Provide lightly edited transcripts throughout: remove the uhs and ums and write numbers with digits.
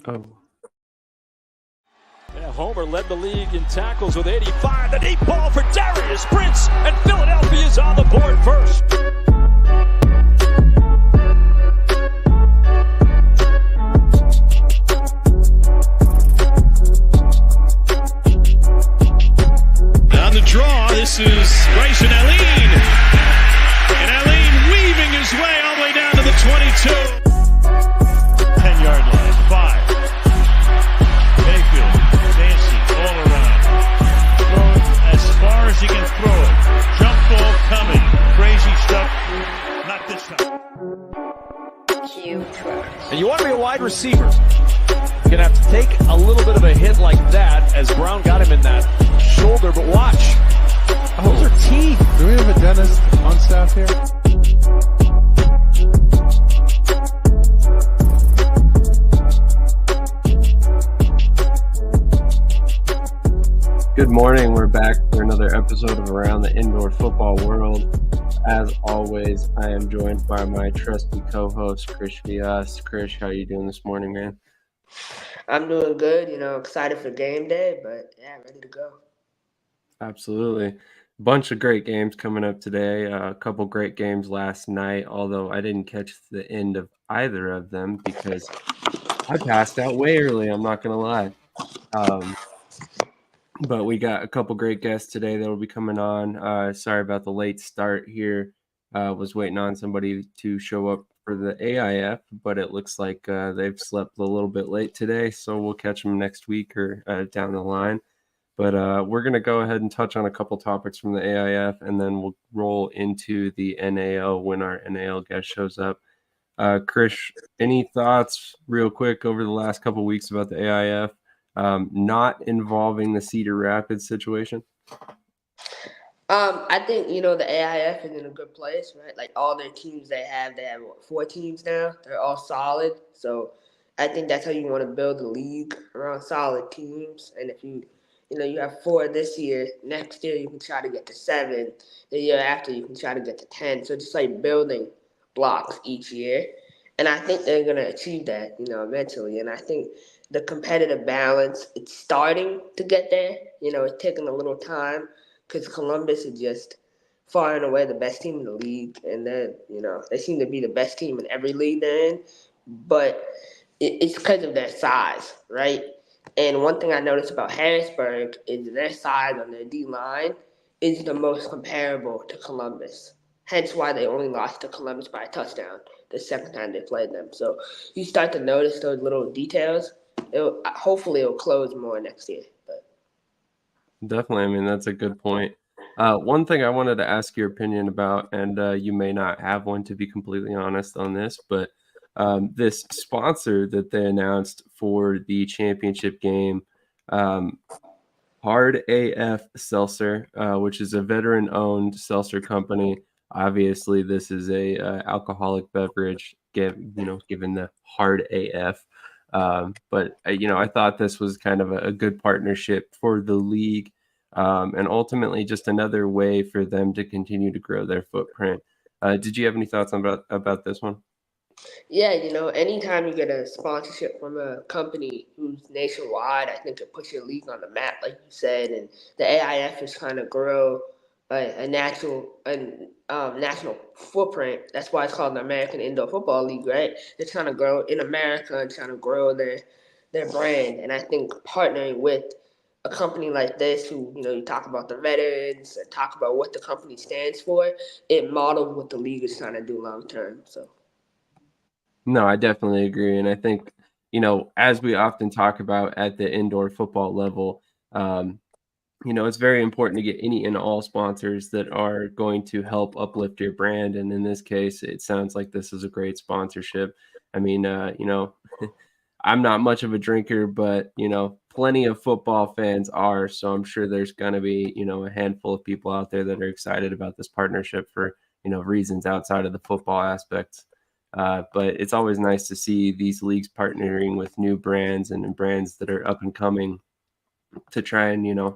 Oh. Yeah, Homer led the league in tackles with 85. The deep ball for Darius Prince, and Philadelphia's on the board first. On the draw, this is Grayson Allen. And Allen weaving his way all the way down to the 22. 10-yard line, 5. Mayfield, Dancy, all around. Throwing as far as he can throw it. Jump ball coming. Crazy stuff. Not this time. And you want to be a wide receiver. You're going to have to take a little bit of a hit like that as Brown got him in that shoulder, but watch. Those are teeth. Do we have a dentist on staff here? Good morning. We're back for another episode of Around the Indoor Football World. As always, I am joined by my trusty co-host, Krish Vyas. Krish, how are you doing this morning, man? I'm doing good, excited for game day, but yeah, ready to go. Absolutely. Bunch of great games coming up today. A couple great games last night, although I didn't catch the end of either of them because I passed out way early, I'm not going to lie. But we got a couple great guests today that will be coming on. Sorry about the late start here. Was waiting on somebody to show up for the AIF, but it looks like they've slept a little bit late today, so we'll catch them next week or down the line. But we're going to go ahead and touch on a couple topics from the AIF, and then we'll roll into the NAL when our NAL guest shows up. Krish, any thoughts real quick over the last couple weeks about the AIF? Not involving the Cedar Rapids situation? I think, the AIF is in a good place, right? Like all their teams they have 4 teams now. They're all solid. So I think that's how you want to build a league, around solid teams. And if you have 4 this year, next year you can try to get to 7. The year after you can try to get to 10. So just like building blocks each year. And I think they're going to achieve that, eventually. And I think the competitive balance, it's starting to get there. It's taking a little time because Columbus is just far and away the best team in the league. And then, they seem to be the best team in every league they're in. But it's because of their size, right? And one thing I noticed about Harrisburg is their size on their D-line is the most comparable to Columbus. Hence why they only lost to Columbus by a touchdown the second time they played them. So you start to notice those little details. Hopefully it'll close more next year. But Definitely. I mean, that's a good point. One thing I wanted to ask your opinion about, and you may not have one to be completely honest on this, but this sponsor that they announced for the championship game, Hard AF Seltzer, which is a veteran-owned seltzer company. Obviously, this is a alcoholic beverage, given the Hard AF. But I thought this was kind of a good partnership for the league, and ultimately just another way for them to continue to grow their footprint. Did you have any thoughts about this one? yeah, anytime you get a sponsorship from a company who's nationwide, I think it puts your league on the map, like you said. And the AIF is trying to grow a national footprint. That's why it's called the American Indoor Football League, right? They're trying to grow in America and trying to grow their brand. And I think partnering with a company like this, who you talk about the veterans and talk about what the company stands for, it models what the league is trying to do long term. So. No, I definitely agree. And I think, as we often talk about at the indoor football level, it's very important to get any and all sponsors that are going to help uplift your brand. And in this case, it sounds like this is a great sponsorship. I mean, I'm not much of a drinker, but, plenty of football fans are. So I'm sure there's going to be, a handful of people out there that are excited about this partnership for, reasons outside of the football aspects. But it's always nice to see these leagues partnering with new brands and brands that are up and coming to try and,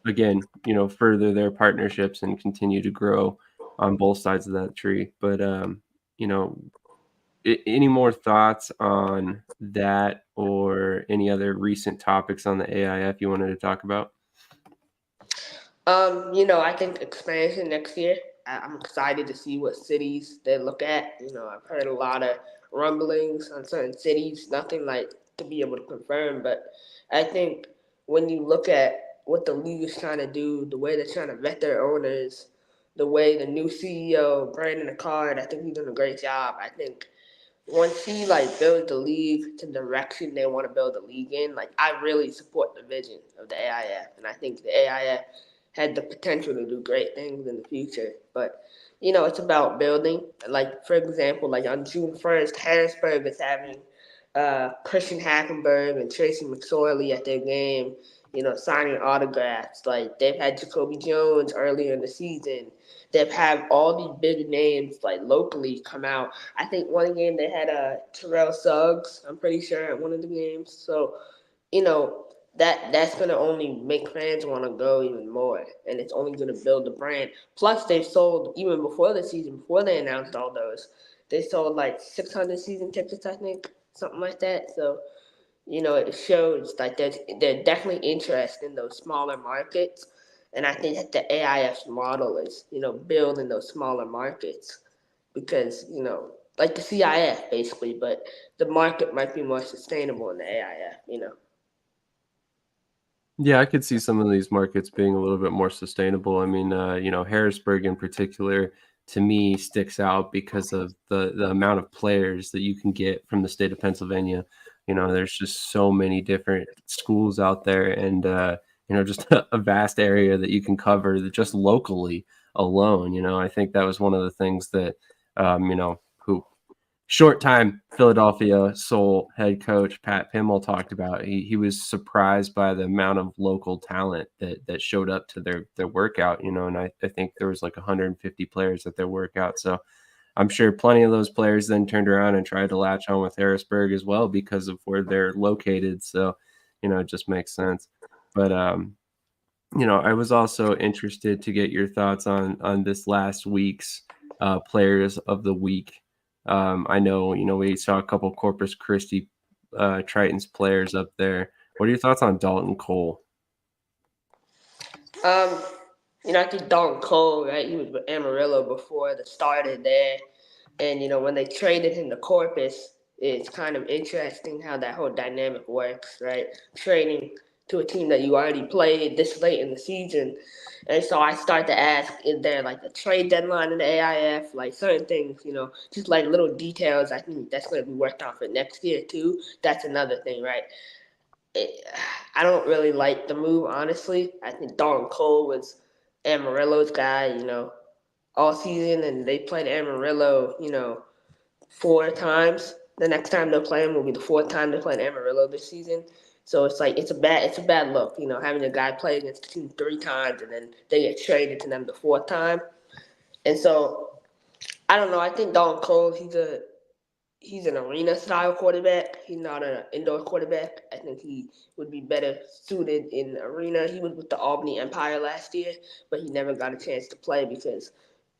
again, further their partnerships and continue to grow on both sides of that tree. But, any more thoughts on that or, or any other recent topics on the AIF you wanted to talk about? I think expansion next year. I'm excited to see what cities they look at. I've heard a lot of rumblings on certain cities. Nothing like to be able to confirm, but I think when you look at what the league is trying to do, the way they're trying to vet their owners, the way the new CEO Brandon Acard, I think he's doing a great job. I think once he builds the league to the direction they want to build the league in, I really support the vision of the AIF, and I think the AIF had the potential to do great things in the future. But it's about building. For example, on June 1st, Harrisburg is having Christian Hackenberg and Tracy McSorley at their game. Signing autographs. They've had Jacoby Jones earlier in the season. They've had all these big names locally come out. I think one game they had Terrell Suggs, I'm pretty sure, at one of the games. So, that's going to only make fans want to go even more, and it's only going to build the brand. Plus, they've sold, even before the season, before they announced all those, they sold 600 season tickets, I think, something like that. So, it shows they're definitely interested in those smaller markets. And I think that the AIF's model is, build in those smaller markets because, like the CIF basically, but the market might be more sustainable in the AIF. Yeah, I could see some of these markets being a little bit more sustainable. I mean, Harrisburg in particular, to me, sticks out because of the amount of players that you can get from the state of Pennsylvania. There's just so many different schools out there, and just a vast area that you can cover just locally alone. I think that was one of the things that, who short time Philadelphia Soul head coach Pat Pimmel talked about. He was surprised by the amount of local talent that showed up to their workout, and I think there was 150 players at their workout. So I'm sure plenty of those players then turned around and tried to latch on with Harrisburg as well because of where they're located. So, it just makes sense. But I was also interested to get your thoughts on this last week's Players of the Week. I know, we saw a couple Corpus Christi Tritons players up there. What are your thoughts on Dalton Cole? I think Dalton Cole, right? He was with Amarillo before the started there. And, when they traded him to Corpus, it's kind of interesting how that whole dynamic works, right? Trading to a team that you already played this late in the season. And so I start to ask, is there a trade deadline in the AIF? Certain things, just little details. I think that's going to be worked on for next year too. That's another thing, right? I don't really like the move, honestly. I think Dalton Cole was Amarillo's guy, all season, and they played Amarillo, 4 times. The next time they'll play him will be the 4th time they played Amarillo this season. So it's it's a bad look, having a guy play against the team 3 times and then they get traded to them the 4th time. And so I don't know. I think Dalton Cole, he's an arena style quarterback. He's not an indoor quarterback. I think he would be better suited in arena. He was with the Albany Empire last year, but he never got a chance to play because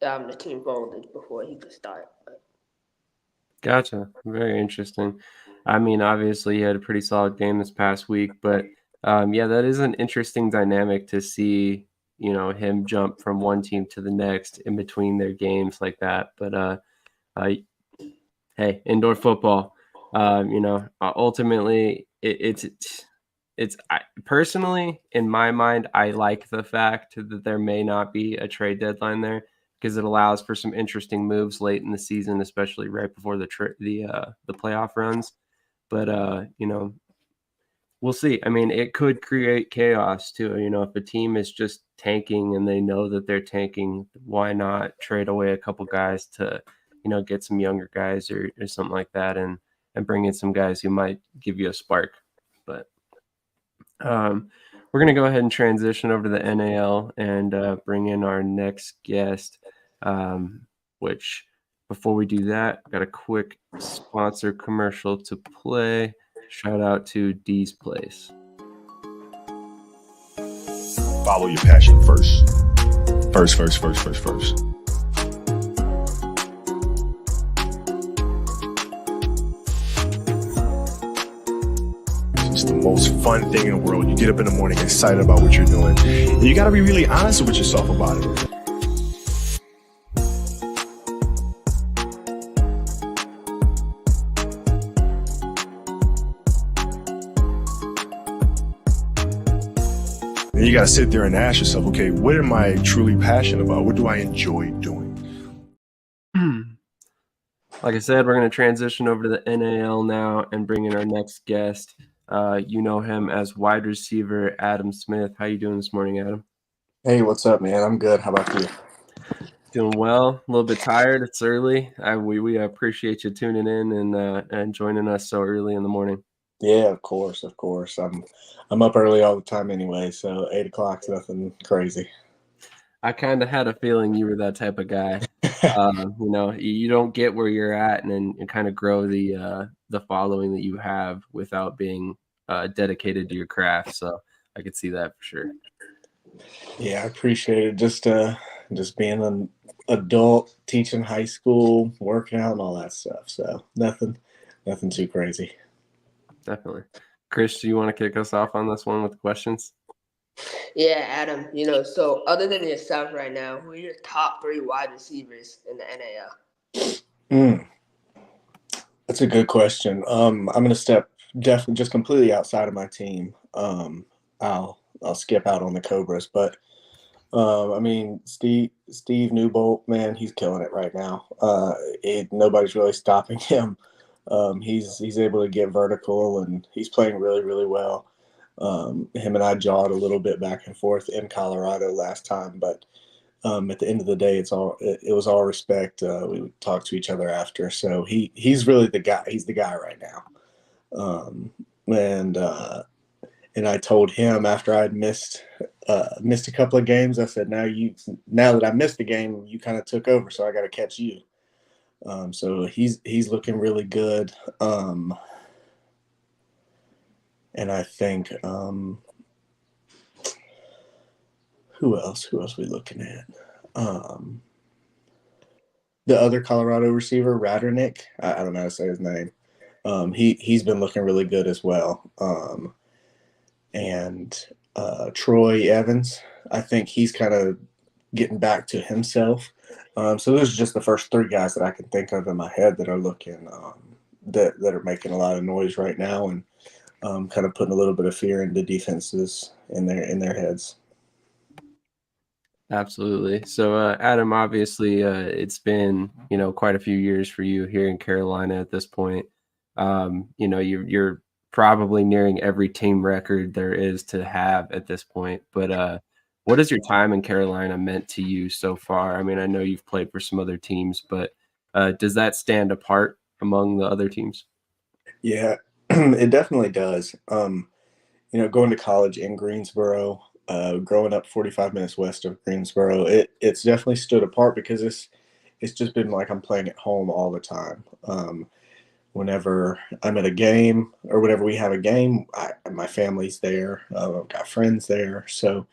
the team folded before he could start. Gotcha. Very interesting. I mean, obviously, he had a pretty solid game this past week, but that is an interesting dynamic to see, him jump from one team to the next in between their games like that. But hey, indoor football, ultimately, personally, in my mind, I like the fact that there may not be a trade deadline there, because it allows for some interesting moves late in the season, especially right before the playoff runs. But we'll see. I mean, it could create chaos too. If a team is just tanking and they know that they're tanking, why not trade away a couple guys to get some younger guys or something like that, and bring in some guys who might give you a spark. But we're going to go ahead and transition over to the NAL and bring in our next guest, which before we do that, I've got a quick sponsor commercial to play. Shout out to D's Place. Follow your passion first. First. It's the most fun thing in the world. You get up in the morning excited about what you're doing. And you got to be really honest with yourself about it. And you got to sit there and ask yourself, okay, what am I truly passionate about? What do I enjoy doing? Like I said, we're going to transition over to the NAL now and bring in our next guest. You know him as wide receiver Adam Smith. How you doing this morning, Adam? Hey, what's up, man? I'm good. How about you? Doing well. A little bit tired. It's early. We appreciate you tuning in and joining us so early in the morning. Yeah, of course. I'm up early all the time anyway, so 8 o'clock's nothing crazy. I kind of had a feeling you were that type of guy. You don't get where you're at and kind of grow the following that you have without being dedicated to your craft. So I could see that for sure. Yeah, I appreciate it. Just being an adult, teaching high school, working out, and all that stuff. So nothing too crazy. Definitely. Chris, do you want to kick us off on this one with questions? Yeah, Adam, so other than yourself right now, who are your top 3 wide receivers in the NAL? That's a good question. I'm going to step definitely just completely outside of my team. I'll skip out on the Cobras, but Steve Newbolt, man, he's killing it right now. Nobody's really stopping him. He's able to get vertical, and he's playing really, really well. Him and I jawed a little bit back and forth in Colorado last time, but at the end of the day, it was all respect. We would talk to each other after, so he's really the guy. He's the guy right now. And I told him after I'd missed a couple of games, I said, now that I missed the game, you kind of took over, so I got to catch you. So he's looking really good. And I think who else we looking at? The other Colorado receiver, Radernick. I don't know how to say his name. He's been looking really good as well. And Troy Evans, I think he's kind of getting back to himself. So those are just the first 3 guys that I can think of in my head that are looking that are making a lot of noise right now and kind of putting a little bit of fear into defenses in their heads. Absolutely. So Adam, obviously it's been quite a few years for you here in Carolina at this point. You're probably nearing every team record there is to have at this point. But what has your time in Carolina meant to you so far? I mean, I know you've played for some other teams, but does that stand apart among the other teams? Yeah, it definitely does. Going to college in Greensboro, growing up 45 minutes west of Greensboro, it's definitely stood apart because it's just been like I'm playing at home all the time. Whenever I'm at a game or whenever we have a game, my family's there. I've got friends there. So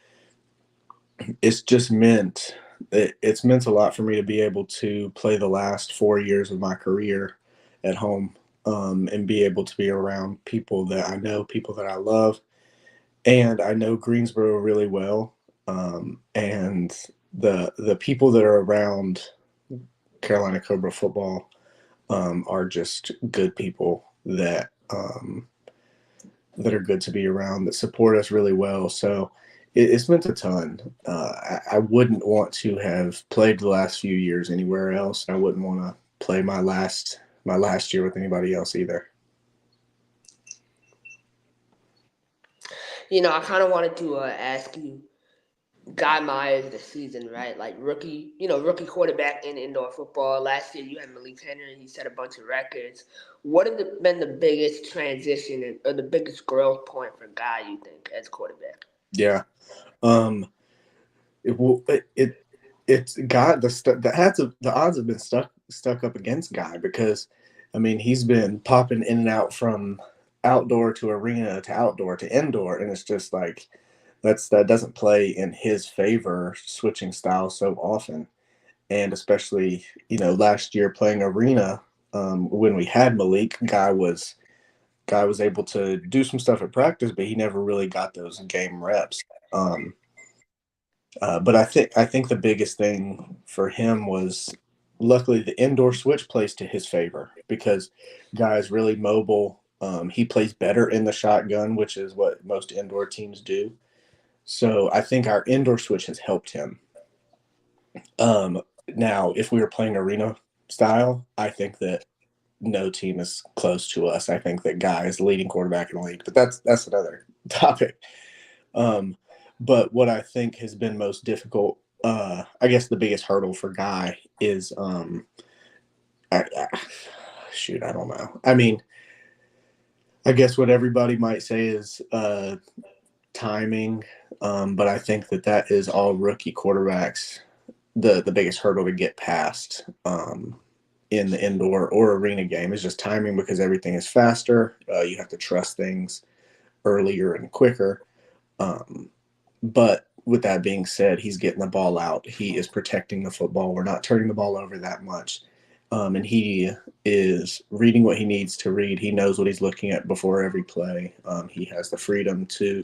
it's meant a lot for me to be able to play the last 4 years of my career at home and be able to be around people that I know, people that I love. And I know Greensboro really well. And the people that are around Carolina Cobra football are just good people that are good to be around, that support us really well. So it's meant a ton. I wouldn't want to have played the last few years anywhere else. I wouldn't want to play my last year with anybody else either. I kind of wanted to ask you, Guy Myers this season, right? Like rookie quarterback in indoor football. Last year you had Malik Henry. He set a bunch of records. What have been the biggest transition or the biggest growth point for Guy, you think, as quarterback? Yeah. It's Guy. The odds have been stuck up against Guy because, I mean, he's been popping in and out from outdoor to arena to outdoor to indoor, and it's just like that doesn't play in his favor, switching styles so often. And especially, last year playing arena, when we had Malik, Guy was guy was able to do some stuff at practice, but he never really got those game reps. But I think the biggest thing for him was luckily the indoor switch plays to his favor because guy's really mobile. He plays better in the shotgun, which is what most indoor teams do. So I think our indoor switch has helped him. Now, if we were playing arena style, I think that no team is close to us. I think that Guy is the leading quarterback in the league, but that's another topic. But what I think has been most difficult, I guess the biggest hurdle for Guy is, I don't know. I mean, I guess what everybody might say is timing, but I think that is all rookie quarterbacks. The biggest hurdle to get past in the indoor or arena game is just timing because everything is faster. You have to trust things earlier and quicker. But with that being said, he's getting the ball out. He is protecting the football. We're not turning the ball over that much. And he is reading what he needs to read. He knows what he's looking at before every play. He has the freedom to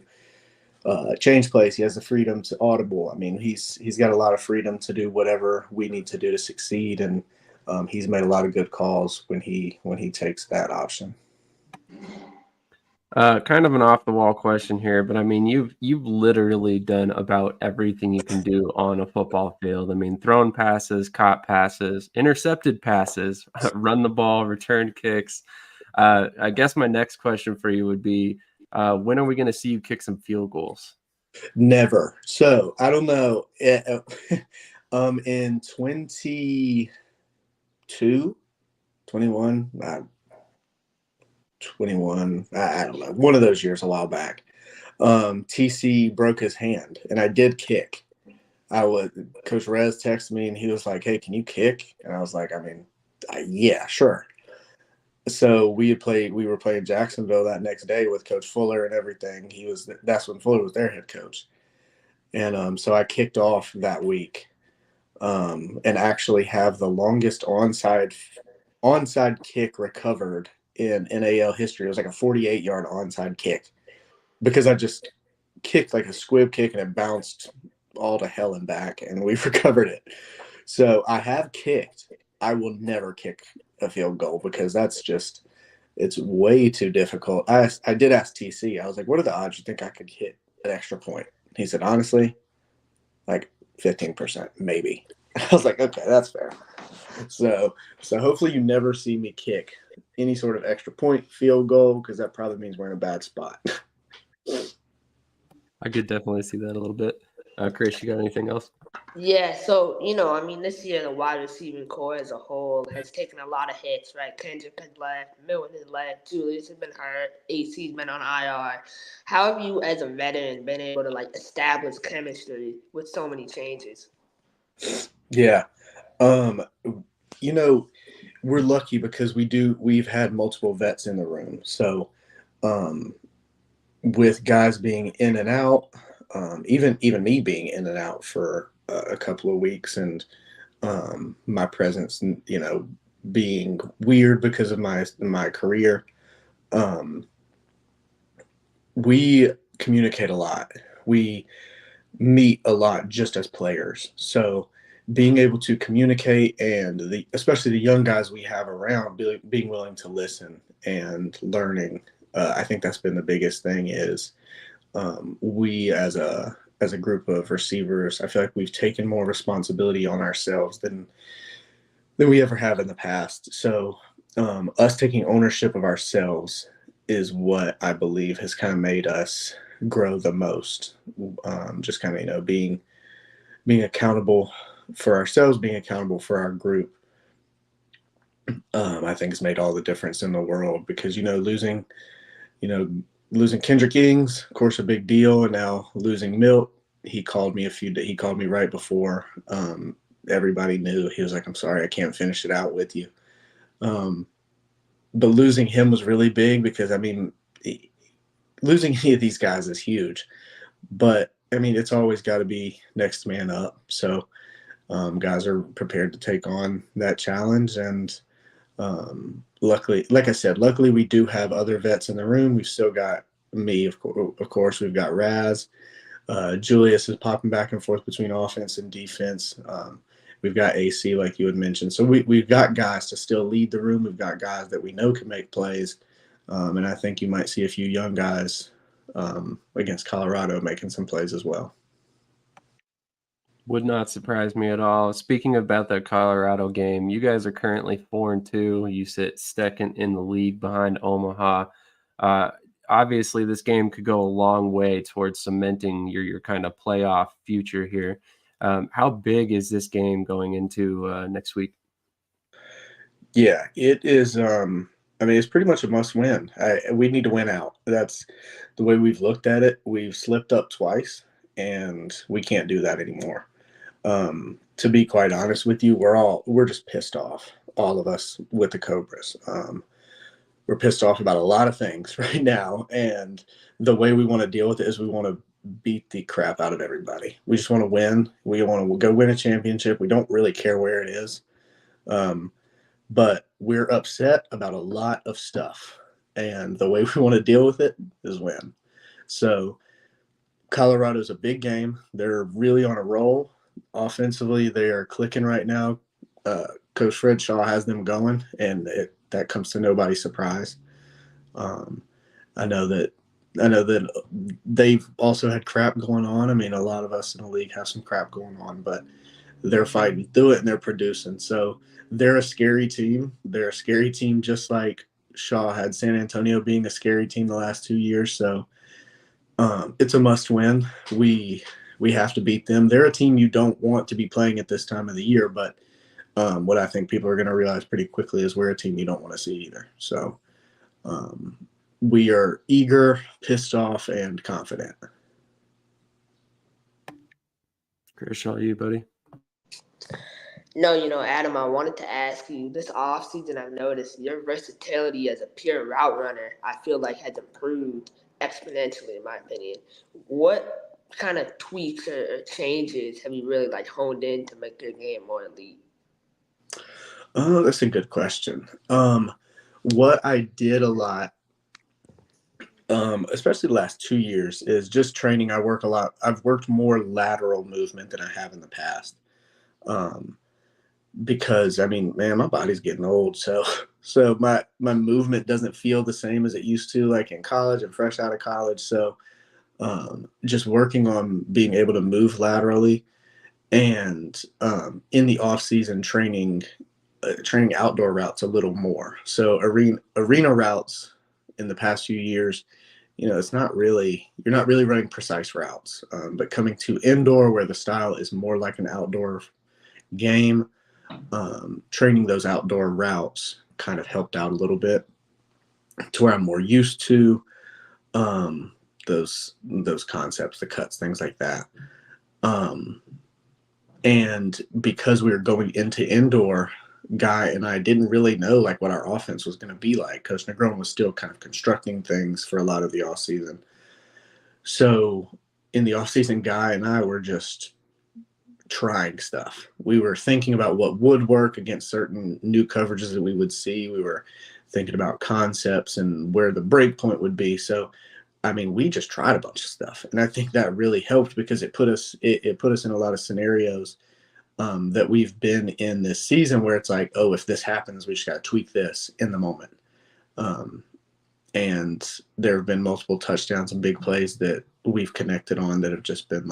change plays. He has the freedom to audible. I mean, he's got a lot of freedom to do whatever we need to do to succeed, and he's made a lot of good calls when he takes that option. Kind of an off the wall question here, but I mean, you've literally done about everything you can do on a football field. I mean, thrown passes, caught passes, intercepted passes, run the ball, return kicks. I guess my next question for you would be, when are we going to see you kick some field goals? Never. So I don't know. In 22, 21, 21, I don't know, one of those years a while back, TC broke his hand and I did kick. Coach Rez texted me and he was like, "Hey, can you kick?" And I was like, I mean, yeah, sure. So we were playing Jacksonville that next day with Coach Fuller and everything. That's when Fuller was their head coach. And so I kicked off that week and actually have the longest onside kick recovered in NAL history. It was like a 48-yard onside kick because I just kicked like a squib kick and it bounced all to hell and back, and we recovered it. So I have kicked. I will never kick a field goal because it's way too difficult. I did ask TC. I was like, "What are the odds you think I could hit an extra point?" He said, "Honestly, like 15%, maybe." I was like, "Okay, that's fair." So hopefully you never see me kick any sort of extra point, field goal, because that probably means we're in a bad spot. I could definitely see that a little bit. Chris, you got anything else? Yeah, so, I mean, this year the wide receiving core as a whole has taken a lot of hits, right? Kendrick has left, Milton has left, Julius has been hurt, AC's been on IR. How have you, as a veteran, been able to, establish chemistry with so many changes? Yeah. We're lucky because we've had multiple vets in the room. So with guys being in and out, even me being in and out for a couple of weeks, and my presence, being weird because of my career, we communicate a lot. We meet a lot just as players. So being able to communicate, and especially the young guys we have around, being willing to listen and learning, I think that's been the biggest thing. Is we as a group of receivers, I feel like we've taken more responsibility on ourselves than we ever have in the past. So us taking ownership of ourselves is what I believe has kind of made us grow the most. Just kind of being accountable for ourselves, being accountable for our group, I think has made all the difference in the world, because losing Kendrick Ings, of course, a big deal, and now losing Milt. He called me right before everybody knew. He was like, "I'm sorry, I can't finish it out with you." But losing him was really big because, I mean, losing any of these guys is huge. But I mean, it's always got to be next man up. So guys are prepared to take on that challenge, and Luckily, like I said, luckily we do have other vets in the room. We've still got me, of course. We've got Raz. Julius is popping back and forth between offense and defense. We've got AC, like you had mentioned. So we've got guys to still lead the room. We've got guys that we know can make plays. And I think you might see a few young guys against Colorado making some plays as well. Would not surprise me at all. Speaking about that Colorado game, you guys are currently 4-2. You sit second in the league behind Omaha. Obviously, this game could go a long way towards cementing your kind of playoff future here. How big is this game going into next week? Yeah, it is. It's pretty much a must win. We need to win out. That's the way we've looked at it. We've slipped up twice, and we can't do that anymore. To be quite honest with you, we're just pissed off, all of us with the Cobras. We're pissed off about a lot of things right now, and the way we want to deal with it is we want to beat the crap out of everybody. We just want to win. We want to go win a championship. We don't really care where it is. But we're upset about a lot of stuff, and the way we want to deal with it is win. So Colorado's a big game. They're really on a roll. Offensively, they are clicking right now. Coach Fred Shaw has them going, and that comes to nobody's surprise. I know that they've also had crap going on. I mean, a lot of us in the league have some crap going on, but they're fighting through it and they're producing. So they're a scary team. They're a scary team just like Shaw had San Antonio being a scary team the last 2 years. So it's a must win. We have to beat them. They're a team you don't want to be playing at this time of the year, but what I think people are going to realize pretty quickly is we're a team you don't want to see either. So we are eager, pissed off, and confident. Kershaw, you, buddy? No, Adam, I wanted to ask you, this offseason I've noticed your versatility as a pure route runner, I feel like has improved exponentially, in my opinion. What kind of tweaks or changes have you really honed in to make your game more elite? Oh, that's a good question. What I did a lot, especially the last 2 years, is just training. I work a lot. I've worked more lateral movement than I have in the past. Because man, my body's getting old. So my movement doesn't feel the same as it used to, like in college and fresh out of college. So just working on being able to move laterally, and in the off season training outdoor routes a little more. So arena routes in the past few years, it's not really, you're not really running precise routes, but coming to indoor where the style is more like an outdoor game, training those outdoor routes kind of helped out a little bit to where I'm more used to those concepts, the cuts, things like that. And because we were going into indoor, Guy and I didn't really know what our offense was going to be like. Coach Negron was still kind of constructing things for a lot of the off season. So in the off season, Guy and I were just trying stuff. We were thinking about what would work against certain new coverages that we would see. We were thinking about concepts and where the break point would be. So, we just tried a bunch of stuff, and I think that really helped because it put us in a lot of scenarios that we've been in this season where it's like, oh, if this happens, we just got to tweak this in the moment. And there have been multiple touchdowns and big plays that we've connected on that have just been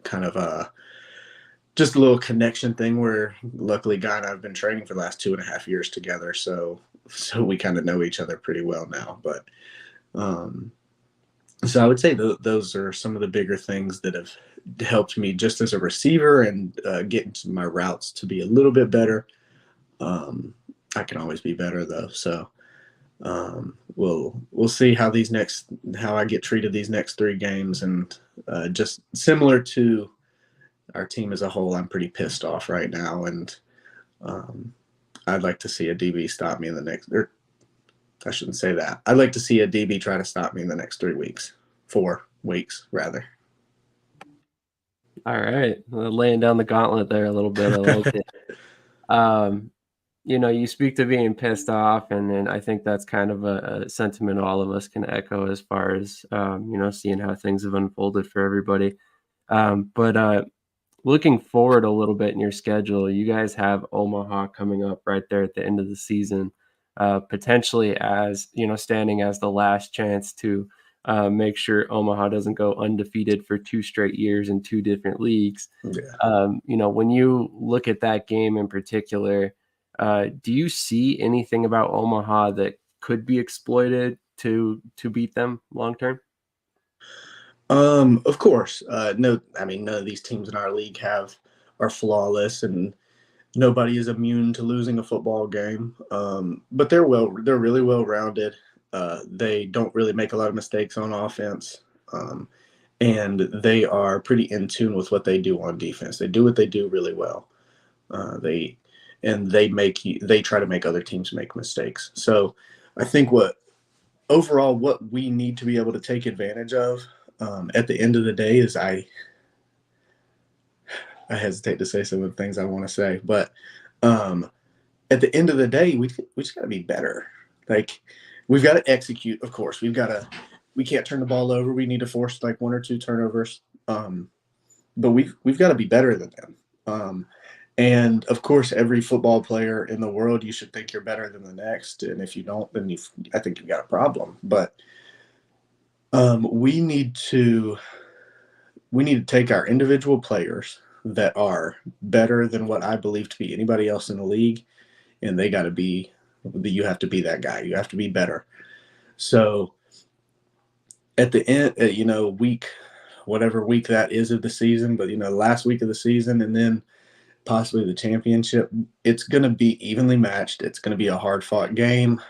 kind of just a little connection thing where luckily Guy and I have been training for the last 2.5 years together. So we kind of know each other pretty well now. But so I would say those are some of the bigger things that have helped me just as a receiver and getting my routes to be a little bit better. I can always be better though. So we'll see how I get treated these next 3 games, and just similar to our team as a whole, I'm pretty pissed off right now, and I'd like to see a DB stop me in the next. Or I shouldn't say that. I'd like to see a DB try to stop me in the next 4 weeks rather. All right, laying down the gauntlet there a little bit. I like it. you speak to being pissed off, and I think that's kind of a sentiment all of us can echo as far as, seeing how things have unfolded for everybody. But looking forward a little bit in your schedule, you guys have Omaha coming up right there at the end of the season, potentially as, standing as the last chance to make sure Omaha doesn't go undefeated for 2 straight years in 2 different leagues. Yeah. When you look at that game in particular, do you see anything about Omaha that could be exploited to beat them long term? Of course. No, I mean, none of these teams in our league are flawless, and nobody is immune to losing a football game. But they're really well rounded. They don't really make a lot of mistakes on offense. And they are pretty in tune with what they do on defense. They do what they do really well. They try to make other teams make mistakes. So I think what we need to be able to take advantage of at the end of the day is I hesitate to say some of the things I want to say, but at the end of the day, we just got to be better. Like, we've got to execute. Of course, we can't turn the ball over. We need to force like 1 or 2 turnovers. But we've got to be better than them. And of course, every football player in the world, you should think you're better than the next. And if you don't, then I think you've got a problem. But we need to take our individual players that are better than what I believe to be anybody else in the league, and you have to be that guy. You have to be better. So at the end, whatever week that is of the season, but last week of the season, and then possibly the championship, it's going to be evenly matched. It's going to be a hard-fought game.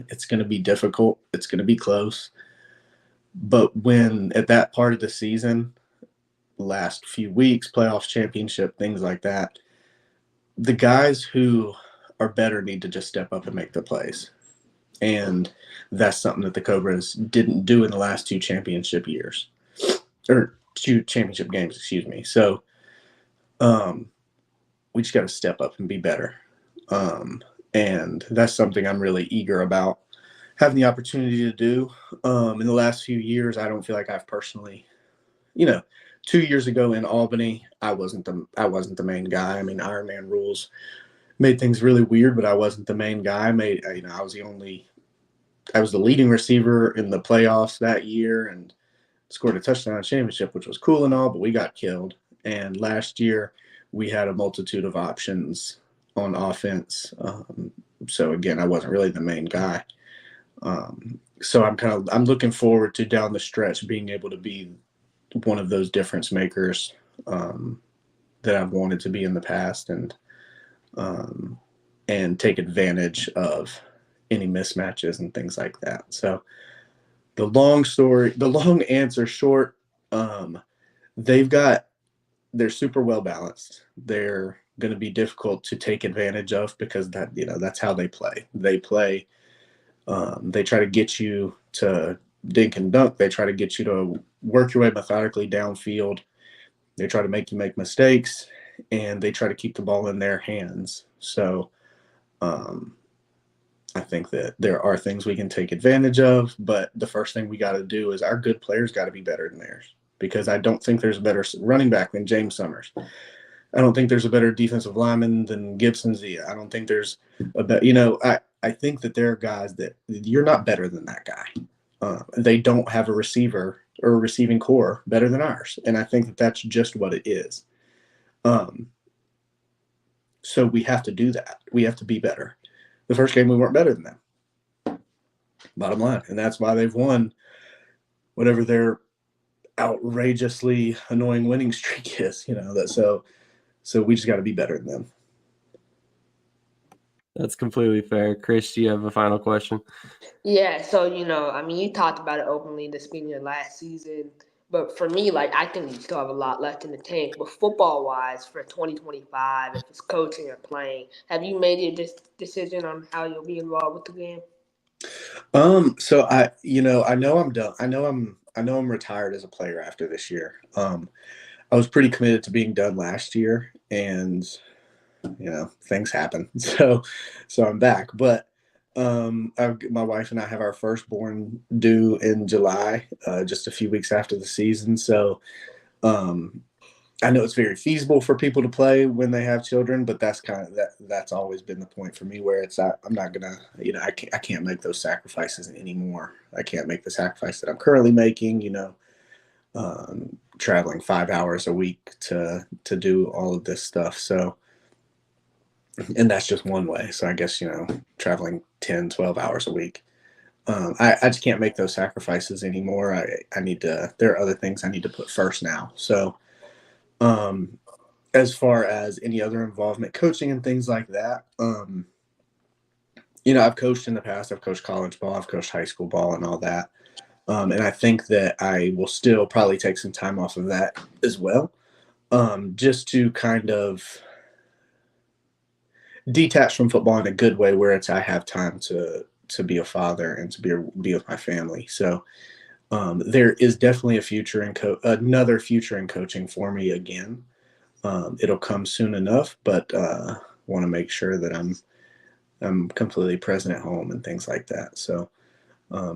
It's going to be difficult. It's going to be close. But when at that part of the season, last few weeks, playoffs, championship, things like that, the guys who are better need to just step up and make the plays. And that's something that the Cobras didn't do in the last 2 championship years, or 2 championship games, excuse me. So we just got to step up and be better. And that's something I'm really eager about having the opportunity to do. In the last few years, I don't feel like I've personally, 2 years ago in Albany, I wasn't the main guy. I mean, Ironman rules made things really weird, but I wasn't the main guy. I was the leading receiver in the playoffs that year and scored a touchdown championship, which was cool and all, but we got killed. And last year we had a multitude of options on offense. So again, I wasn't really the main guy. So I'm looking forward to down the stretch being able to be one of those difference makers that I've wanted to be in the past, and take advantage of any mismatches and things like that. So the long answer short, they're super well balanced. They're going to be difficult to take advantage of because that's how they play. They play. They try to get you to dink and dunk. They try to get you to work your way methodically downfield. They try to make you make mistakes, and they try to keep the ball in their hands. So I think that there are things we can take advantage of, but the first thing we got to do is our good players got to be better than theirs, because I don't think there's a better running back than James Summers. I don't think there's a better defensive lineman than Gibson Zia. I don't think there's a better, I think that there are guys that you're not better than that guy. They don't have a receiver or a receiving core better than ours. And I think that that's just what it is. So we have to do that. We have to be better. The first game, we weren't better than them. Bottom line. And that's why they've won whatever their outrageously annoying winning streak is, so we just got to be better than them. That's completely fair. Chris, do you have a final question? Yeah, so, you talked about it openly, this being your last season. But for me, I think you still have a lot left in the tank. But football-wise, for 2025, if it's coaching or playing, have you made your decision on how you'll be involved with the game? So I know I'm done. I know I'm retired as a player after this year. I was pretty committed to being done last year, and things happen. So I'm back. But my wife and I have our firstborn due in July, just a few weeks after the season. So I know it's very feasible for people to play when they have children, but that's always been the point for me where I'm not gonna, I can't make those sacrifices anymore. I can't make the sacrifice that I'm currently making, traveling 5 hours a week to do all of this stuff. So, and that's just one way. So I guess, traveling 10, 12 hours a week. I just can't make those sacrifices anymore. I need to, there are other things I need to put first now. So, as far as any other involvement, coaching and things like that, I've coached in the past. I've coached college ball. I've coached high school ball and all that. And I think that I will still probably take some time off of that as well, just to kind of detach from football in a good way where I have time to be a father and to be with my family. So there is definitely another future in coaching for me again. It'll come soon enough, but want to make sure that I'm completely present at home and things like that. So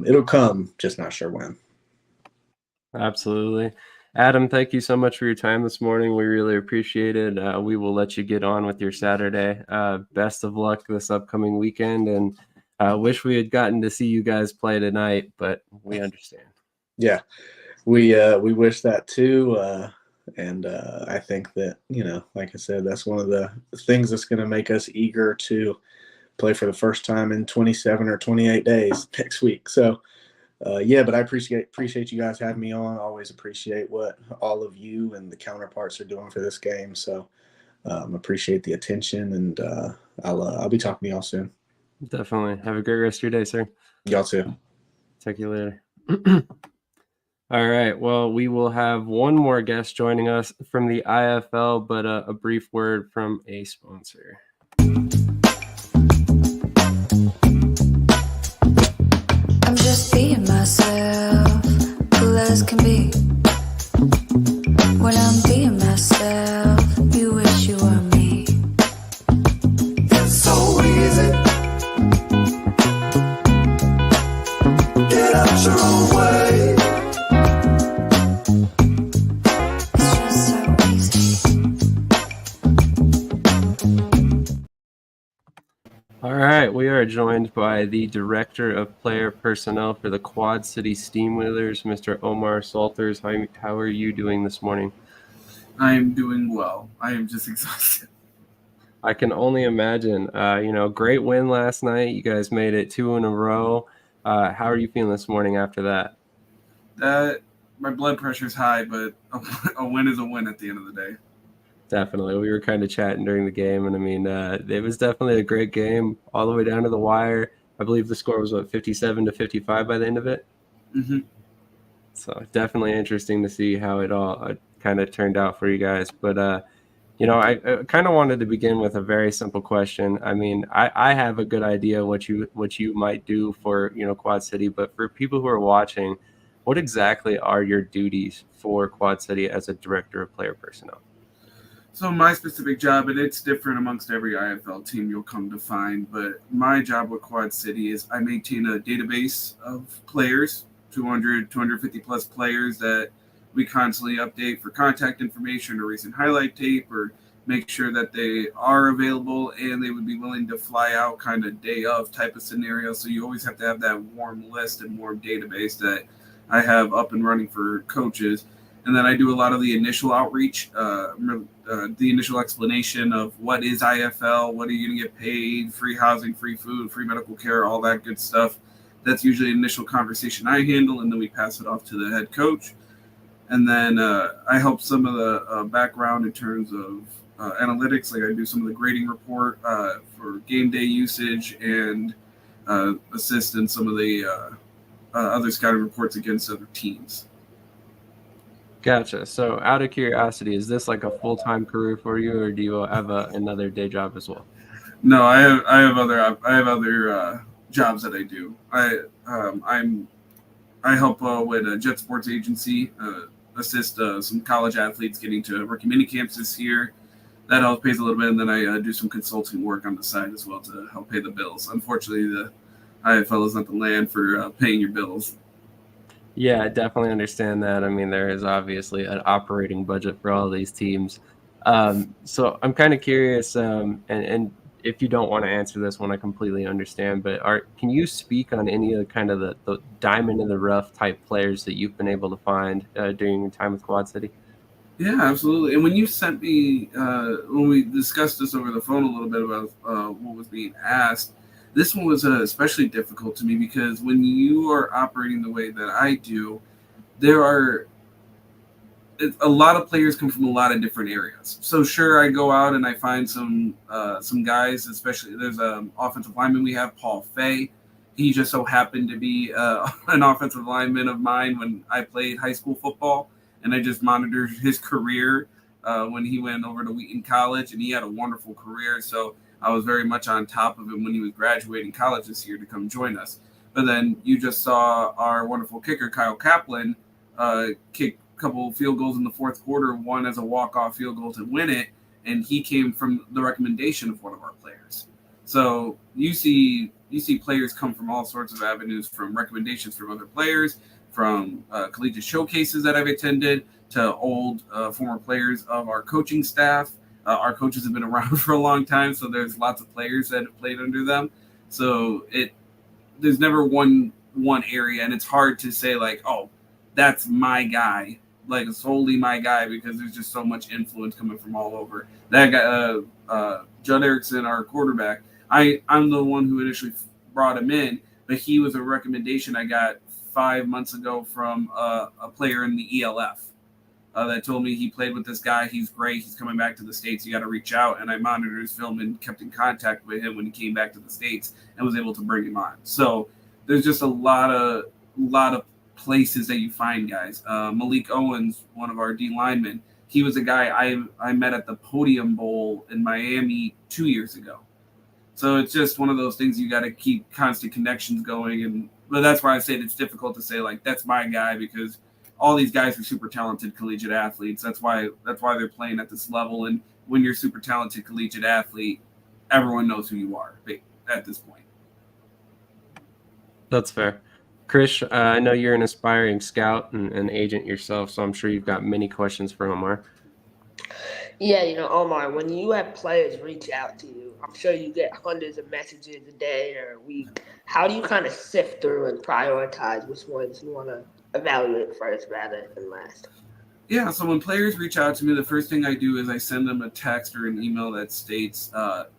it'll come, just not sure when. Absolutely. Adam, thank you so much for your time this morning. We really appreciate it. We will let you get on with your Saturday. Best of luck this upcoming weekend, and wish we had gotten to see you guys play tonight, but we understand. Yeah, we wish that too. And I think that, like I said, that's one of the things that's going to make us eager to play for the first time in 27 or 28 days next week. So, but I appreciate you guys having me on. Always appreciate what all of you and the counterparts are doing for this game. So, appreciate the attention, and I'll be talking to y'all soon. Definitely. Have a great rest of your day, sir. Y'all too. Talk to you later. All right. Well, we will have one more guest joining us from the IFL, but a brief word from a sponsor. I'm just being myself, cool as can be. When I'm being myself, you wish you were me. It's so easy. Get out your own way. It's just so easy. All right, we are joined by the Director of Player Personnel for the Quad City Steamwheelers, Mr. Omar Saulters. How are you doing this morning? I am doing well. I am just exhausted. I can only imagine. Great win last night. You guys made it 2 in a row. How are you feeling this morning after that? My blood pressure is high, but a win is a win at the end of the day. Definitely. We were kind of chatting during the game, and I mean, it was definitely a great game all the way down to the wire. I believe the score was, 57-55 by the end of it? Mm-hmm. So definitely interesting to see how it all kind of turned out for you guys. But, I kind of wanted to begin with a very simple question. I mean, I have a good idea what you might do for, Quad City, but for people who are watching, what exactly are your duties for Quad City as a Director of Player Personnel? So my specific job, and it's different amongst every IFL team you'll come to find, but my job with Quad City is I maintain a database of players, 200, 250 plus players that we constantly update for contact information or recent highlight tape, or make sure that they are available and they would be willing to fly out kind of day of type of scenario. So you always have to have that warm list and warm database that I have up and running for coaches. And then I do a lot of the initial outreach, the initial explanation of what is IFL, what are you going to get paid, free housing, free food, free medical care, all that good stuff. That's usually an initial conversation I handle, and then we pass it off to the head coach. And then I help some of the background in terms of analytics, like I do some of the grading report for game day usage and assist in some of the other scouting reports against other teams. Gotcha. So out of curiosity, is this like a full-time career for you, or do you have another day job as well? No, I have other jobs that I do. I help with a jet sports agency, assist some college athletes getting to rookie mini camps this year, that helps pays a little bit, and then I do some consulting work on the side as well to help pay the bills. Unfortunately, the IFL is not the land for paying your bills. Yeah, I definitely understand that. I mean, there is obviously an operating budget for all these teams. So I'm kind of curious, and if you don't want to answer this one, I completely understand. But can you speak on any of the kind of the diamond in the rough type players that you've been able to find during your time with Quad City? Yeah, absolutely. And when you sent me, when we discussed this over the phone a little bit about what was being asked, this one was especially difficult to me because when you are operating the way that I do, there are a lot of players come from a lot of different areas. So sure, I go out and I find some guys, especially there's an offensive lineman we have, Paul Fay. He just so happened to be an offensive lineman of mine when I played high school football, and I just monitored his career when he went over to Wheaton College, and he had a wonderful career. So I was very much on top of him when he was graduating college this year to come join us. But then you just saw our wonderful kicker, Kyle Kaplan, kick couple field goals in the fourth quarter, one as a walk-off field goal to win it, and he came from the recommendation of one of our players. So you see players come from all sorts of avenues, from recommendations from other players, from collegiate showcases that I've attended, to old former players of our coaching staff. Our coaches have been around for a long time, so there's lots of players that have played under them. So there's never one area, and it's hard to say like, oh, that's my guy, like solely my guy, because there's just so much influence coming from all over. That guy, Judd Erickson, our quarterback, I'm the one who initially brought him in, but he was a recommendation I got 5 months ago from a player in the ELF that told me he played with this guy. He's great. He's coming back to the States. You got to reach out. And I monitored his film and kept in contact with him when he came back to the States and was able to bring him on. So there's just a lot of places that you find guys. Malik Owens, one of our D linemen, he was a guy I met at the Podium Bowl in Miami 2 years ago. So it's just one of those things you got to keep constant connections going. But that's why I said it's difficult to say like that's my guy, because all these guys are super talented collegiate athletes. That's why they're playing at this level. And when you're a super talented collegiate athlete, everyone knows who you are at this point. That's fair. Chris, I know you're an aspiring scout and agent yourself, so I'm sure you've got many questions for Omar. Yeah, Omar, when you have players reach out to you, I'm sure you get hundreds of messages a day or a week. How do you kind of sift through and prioritize which ones you want to evaluate first rather than last? Yeah, so when players reach out to me, the first thing I do is I send them a text or an email that states,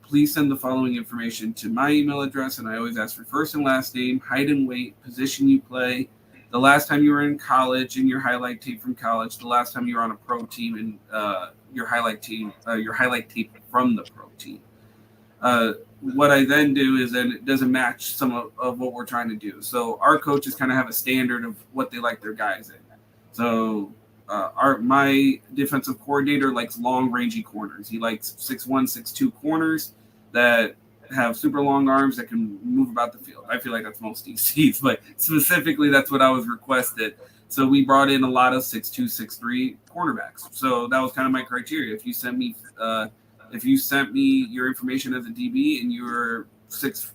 please send the following information to my email address, and I always ask for first and last name, height and weight, position you play, the last time you were in college and your highlight tape from college, the last time you were on a pro team and your highlight tape from the pro team. What I then do is then it doesn't match some of what we're trying to do. So our coaches kind of have a standard of what they like their guys in. So my defensive coordinator likes long, rangy corners. He likes 6'1", 6'2" corners that have super long arms that can move about the field. I feel like that's most DCs, but specifically that's what I was requested. So we brought in a lot of 6'2", 6'3" cornerbacks. So that was kind of my criteria. If you sent me your information as a DB and you were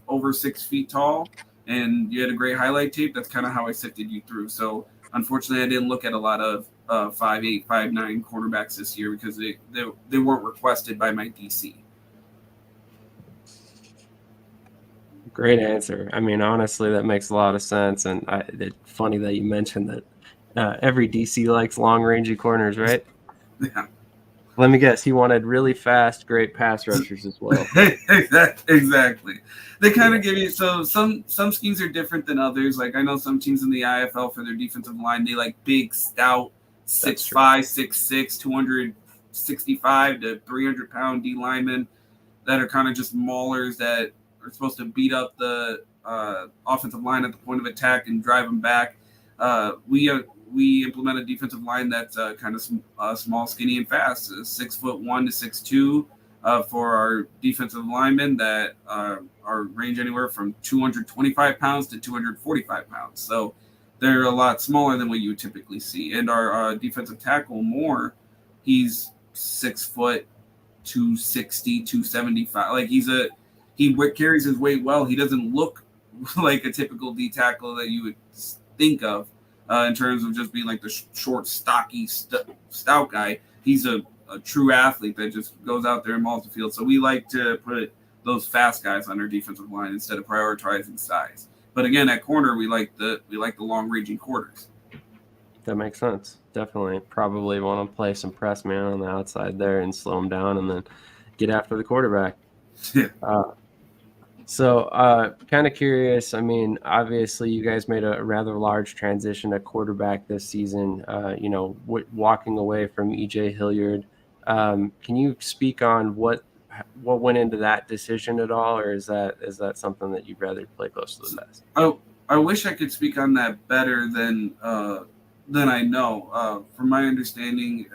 over 6 feet tall and you had a great highlight tape, that's kind of how I sifted you through. So unfortunately, I didn't look at a lot of 5'8", 5'9" cornerbacks this year because they weren't requested by my DC. Great answer. I mean, honestly, that makes a lot of sense. And it's funny that you mentioned that every DC likes long, rangy corners, right? Yeah. Let me guess. He wanted really fast, great pass rushers as well. Exactly. They kind of give you, so some schemes are different than others. Like I know some teams in the IFL for their defensive line, they like big, stout, 6'5", 6'6", 265 to 300-pound D linemen that are kind of just maulers that are supposed to beat up the offensive line at the point of attack and drive them back. We implement a defensive line that's kind of small, skinny, and fast. 6'1" to 6'2" for our defensive linemen that are range anywhere from 225 pounds to 245 pounds. So they're a lot smaller than what you would typically see. And our defensive tackle, Moore, he's 6 foot 260, 275. Like he carries his weight well. He doesn't look like a typical D tackle that you would think of in terms of just being like the short, stocky, stout guy. He's a true athlete that just goes out there and mauls the field. So we like to put those fast guys on our defensive line instead of prioritizing size. But again, at corner, we like the long-ranging quarters. That makes sense. Definitely. Probably want to play some press man on the outside there and slow him down and then get after the quarterback. Yeah. So kind of curious. I mean, obviously, you guys made a rather large transition at quarterback this season, walking away from E.J. Hilliard. Can you speak on what went into that decision at all, or is that something that you'd rather play close to the vest? Oh, I wish I could speak on that better than I know. From my understanding,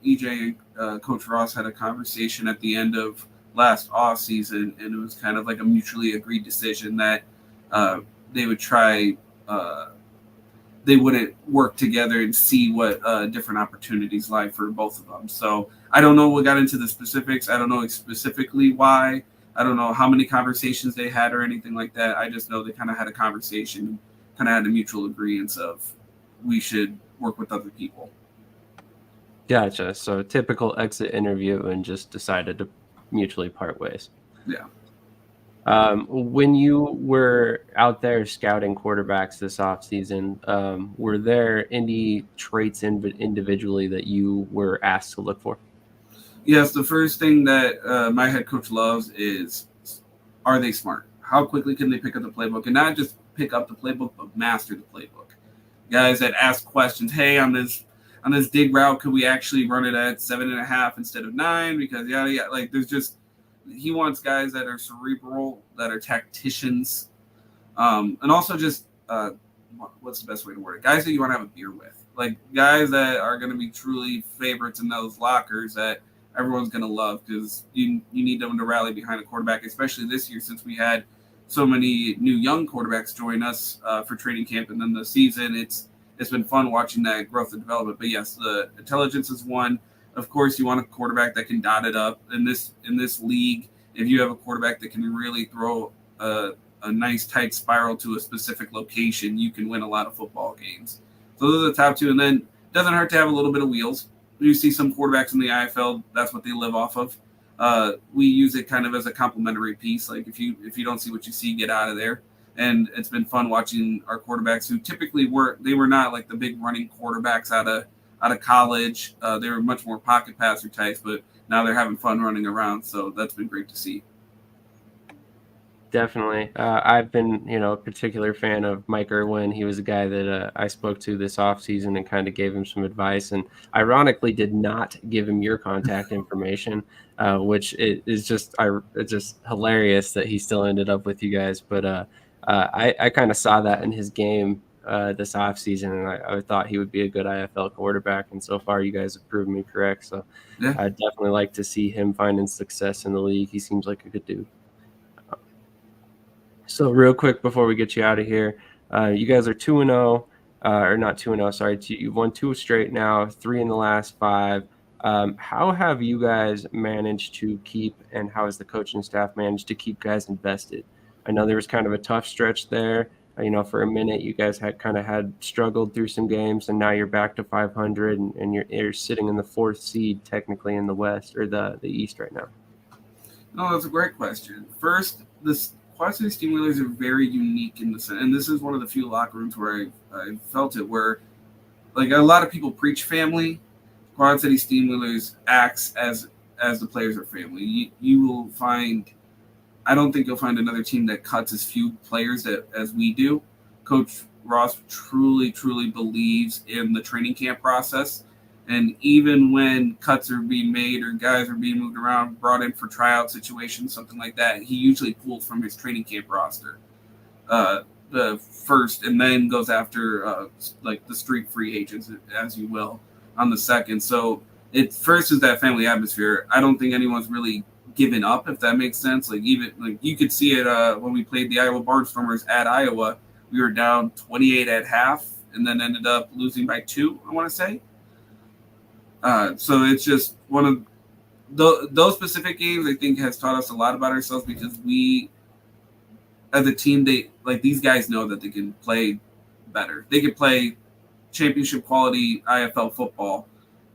EJ and Coach Ross had a conversation at the end of last off season, and it was kind of like a mutually agreed decision that they would try. They wouldn't work together and see what different opportunities lie for both of them. So I don't know what got into the specifics. I don't know specifically why. I don't know how many conversations they had or anything like that. I just know they kind of had a conversation, kind of had a mutual agreement of we should work with other people. Gotcha. So typical exit interview and just decided to mutually part ways. Yeah. When you were out there scouting quarterbacks this offseason, were there any traits individually that you were asked to look for? Yes, the first thing that my head coach loves is, are they smart? How quickly can they pick up the playbook? And not just pick up the playbook, but master the playbook. Guys that ask questions, hey, on this dig route, could we actually run it at 7.5 instead of 9? Because like he wants guys that are cerebral, that are tacticians, and also just what's the best way to word it? Guys that you want to have a beer with, like guys that are going to be truly favorites in those lockers that everyone's going to love, because you need them to rally behind a quarterback, especially this year since we had so many new young quarterbacks join us for training camp and then the season. It's been fun watching that growth and development. But yes, the intelligence is one. Of course, you want a quarterback that can dot it up. In this league, if you have a quarterback that can really throw a nice tight spiral to a specific location, you can win a lot of football games. So those are the top two. And then it doesn't hurt to have a little bit of wheels. You see some quarterbacks in the IFL, that's what they live off of. We use it kind of as a complementary piece. Like if you don't see what you see, get out of there. And it's been fun watching our quarterbacks who typically were not like the big running quarterbacks out of college. They were much more pocket passer types, but now they're having fun running around. So that's been great to see. Definitely. I've been, a particular fan of Mike Irwin. He was a guy that I spoke to this offseason and kind of gave him some advice, and ironically did not give him your contact information, which is just hilarious that he still ended up with you guys. But I kind of saw that in his game this offseason, and I thought he would be a good IFL quarterback, and so far you guys have proven me correct. So yeah. I'd definitely like to see him finding success in the league. He seems like a good dude. So real quick before we get you out of here, you guys are 2-0, or not 2-0, sorry. You've won 2 straight now, 3 in the last 5. How have you guys managed to keep, and how has the coaching staff managed to keep guys invested? I know there was kind of a tough stretch there. For a minute, you guys had struggled through some games, and now you're back to 500, and you're sitting in the 4th seed technically in the West or the East right now. No, that's a great question. First, this Quad City Steamwheelers are very unique in the sense, and this is one of the few locker rooms where I felt it, where like a lot of people preach family. Quad City Steamwheelers acts as the players are family. You will find, I don't think you'll find another team that cuts as few players as we do. Coach Ross truly, truly believes in the training camp process. And even when cuts are being made or guys are being moved around, brought in for tryout situations, something like that, he usually pulls from his training camp roster the first, and then goes after like the street free agents, as you will, on the second. So it first is that family atmosphere. I don't think anyone's really given up, if that makes sense. Like even like you could see it when we played the Iowa Barnstormers at Iowa. We were down 28 at half, and then ended up losing by 2. I want to say. So it's just one of those specific games, I think, has taught us a lot about ourselves because we, as a team, these guys know that they can play better. They can play championship quality IFL football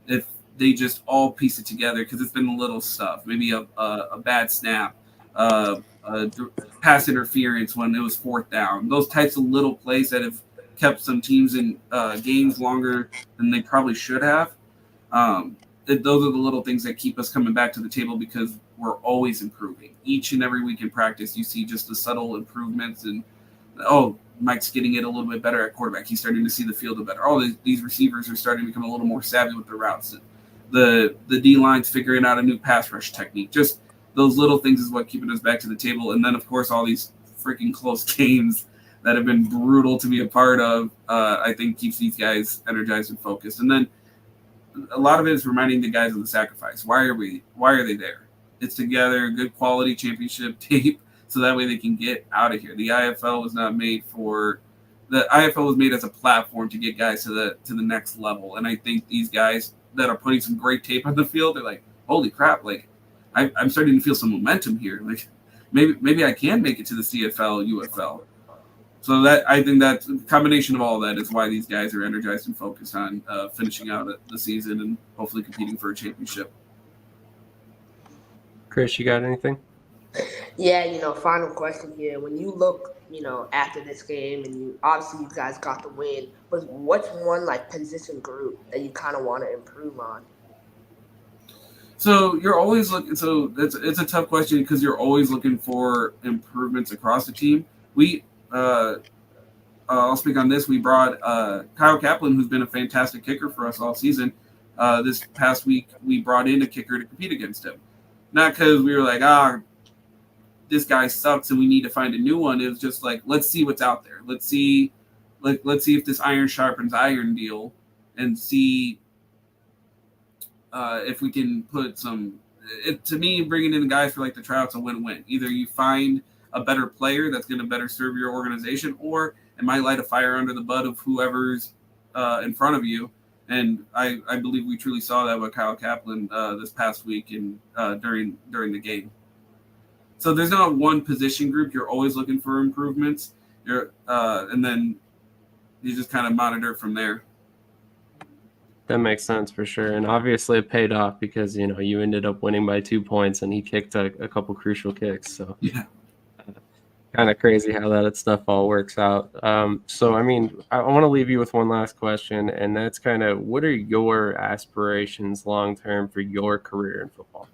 if they just all piece it together, because it's been the little stuff, maybe a bad snap, a pass interference when it was fourth down, those types of little plays that have kept some teams in games longer than they probably should have. Those are the little things that keep us coming back to the table, because we're always improving. Each and every week in practice, you see just the subtle improvements, and Mike's getting it a little bit better at quarterback. He's starting to see the field better. These receivers are starting to become a little more savvy with their routes. The D-line's figuring out a new pass rush technique. Just those little things is what keeping us back to the table. And then, of course, all these freaking close games that have been brutal to be a part of, I think keeps these guys energized and focused. And then a lot of it is reminding the guys of the sacrifice. Why are they there? It's together, good quality championship tape, so that way they can get out of here. The IFL was not made the IFL was made as a platform to get guys to the next level. And I think these guys that are putting some great tape on the field, they're like, holy crap, like I'm starting to feel some momentum here. Like maybe I can make it to the CFL, UFL. So I think that a combination of all of that is why these guys are energized and focused on finishing out the season and hopefully competing for a championship. Chris, you got anything? Yeah, final question here. When you look, after this game, and obviously you guys got the win, but what's one position group that you kind of want to improve on? So you're always looking. So it's a tough question because you're always looking for improvements across the team. I'll speak on this. We brought Kyle Kaplan, who's been a fantastic kicker for us all season. This past week, we brought in a kicker to compete against him. Not because we were like, this guy sucks and we need to find a new one. It was just like, let's see what's out there. Let's see if this iron sharpens iron deal, and see if we can put some. To me, bringing in guys for the tryouts, a win-win. Either you find a better player that's going to better serve your organization, or it might light a fire under the butt of whoever's in front of you. And I believe we truly saw that with Kyle Kaplan this past week and during the game. So there's not one position group. You're always looking for improvements. And then you just kind of monitor from there. That makes sense for sure. And obviously it paid off because, you ended up winning by 2 points and he kicked a couple crucial kicks. So yeah. Kind of crazy how that stuff all works out. So, I want to leave you with one last question, and that's kind of, what are your aspirations long-term for your career in football?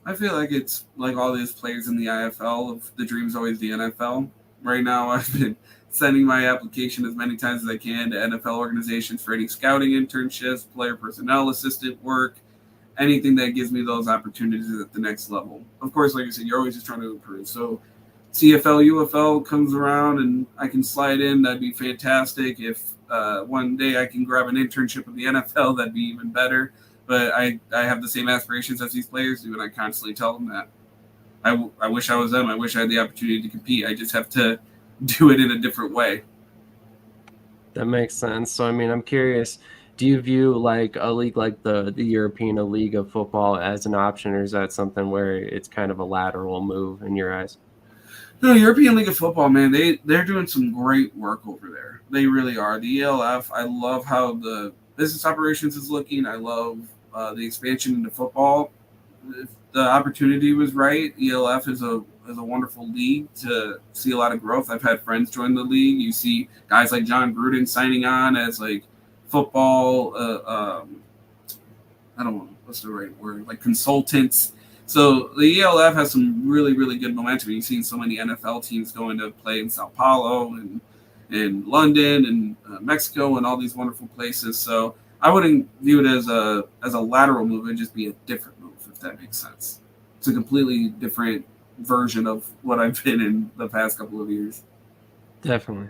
I feel like it's like all these players in the IFL, the dream's always the NFL. Right now, I've been sending my application as many times as I can to NFL organizations for any scouting internships, player personnel assistant work, anything that gives me those opportunities at the next level. Of course, like I said, you're always just trying to improve. So CFL, UFL comes around and I can slide in, that'd be fantastic. If one day I can grab an internship with the NFL, that'd be even better. But I have the same aspirations as these players do, and I constantly tell them that. I wish I was them. I wish I had the opportunity to compete. I just have to do it in a different way. That makes sense. So, I'm curious, do you view a league like the European League of Football as an option, or is that something where it's kind of a lateral move in your eyes? No, European League of Football, man, they're doing some great work over there. They really are. The ELF, I love how the business operations is looking. I love the expansion into football. If the opportunity was right, ELF is a wonderful league to see a lot of growth. I've had friends join the league. You see guys like John Gruden signing on as football. I don't know what's the right word, consultants. So the ELF has some really, really good momentum. You've seen so many NFL teams going to play in Sao Paulo and in London and Mexico and all these wonderful places. So I wouldn't view it as a lateral move. It'd just be a different move, if that makes sense. It's a completely different version of what I've been in the past couple of years. Definitely.